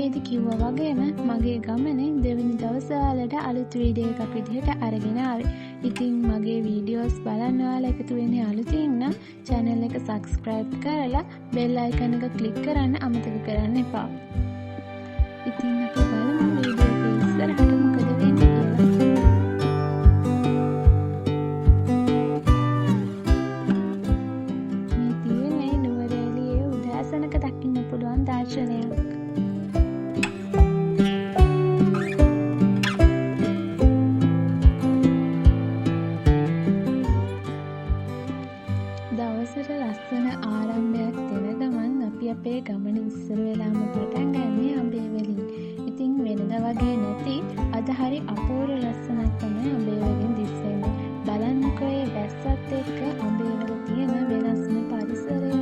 වීඩියෝයේදී කිව්වා වගේම මගේ ගමනේ දෙවෙනි දවස ඔයාලට අලුත් වීඩියෝ එකක් විදිහට අරගෙන ආවේ. ඉතින් මගේ වීඩියෝස් බලන්න ඔයාලා එකතු වෙන්නේ අලුතින් නම් channel එක subscribe කරලා bell icon එක click කරන්න අමතක කරන්න එපා. ඉතින් අපි බලමු වීඩියෝ එක ඉස්සරහට මොකද වෙන්නේ කියලා. මේ තියෙන්නේ නුවරඑළියේ උදෑසනක දකින්න පුළුවන් දර්ශනයක්. දවසට ලස්සන ආරම්භයක් දෙන ගමන් අපි අපේ ගමන ඉස්සර වෙලාම පටන් ගන්නේ අඹේ වලින්. ඉතින් වෙනදා වගේ නැති අද හරි අපූර්ව ලස්සනක් තමයි අඹේ වලින් දිස්සෙන්නේ. බලන්නකෝ ඒ වැස්සත් එක්ක අඹේ වල තියෙන වෙනස්ම පරිසරය.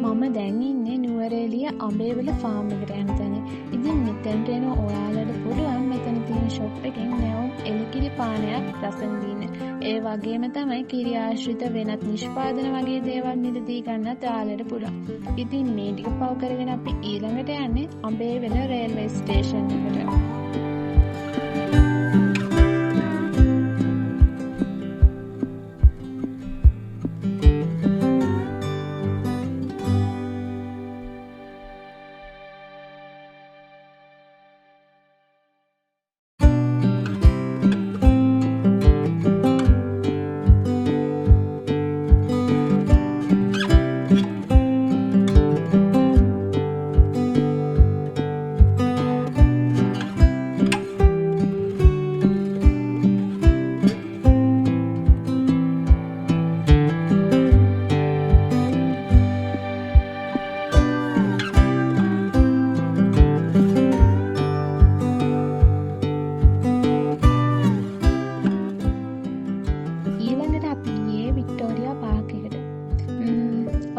මම දැන් ඉන්නේ නුවරඑළිය අඹේවල ෆාම් එකට යන තැන. ඉතින් මෙතනට එන ඔයාලට පුළුවන් මෙතන තියෙන ෂොප් එකෙන් නැවුම් එලකිරි පානයක් රස විඳින්න. ඒ වගේම තමයි කිරි ආශ්‍රිත වෙනත් නිෂ්පාදන වගේ දේවල් මිලදී ගන්නත් ඔයාලට පුළුවන්. ඉතින් මේ ටික පව කරගෙන අපි ඊළඟට යන්නේ අඹේවල රේල්වේ ස්ටේෂන් එකට.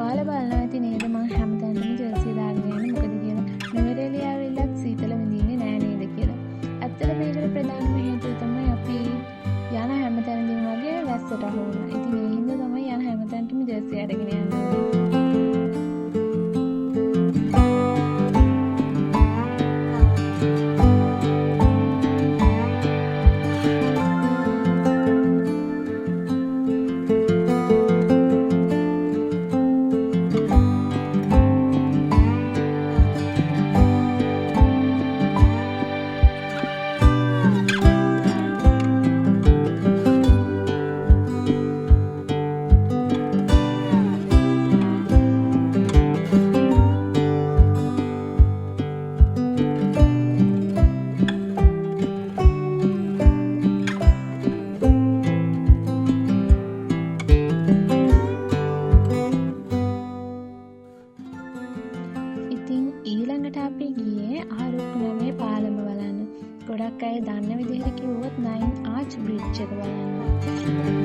ඔයාලා බලනවා ඇති නේද මම හැමතැනම ජර්සි දාගෙන යන්නේ මොකද කියලා. නුවරඑළිය ආවිල්ලත් සීතල විඳින්නේ නෑ නේද කියලා. ඇත්තට මේකට ප්‍රධානම හේතුව තමයි අපි යන හැමතැනදීම වගේ වැස්සට අහු වුණා. ඉතින් ඒ හින්දා තමයි යන හැමතැනටම ජර්සි අරගෙන යන්නේ. ඊළඟට අපි ගියේ ආරුක්කුලමේ පාලම බලන්න. ගොඩක් අය දන්න විදිහට කිව්වොත් 9 ආච් බ්‍රිජ් එක බලන්න.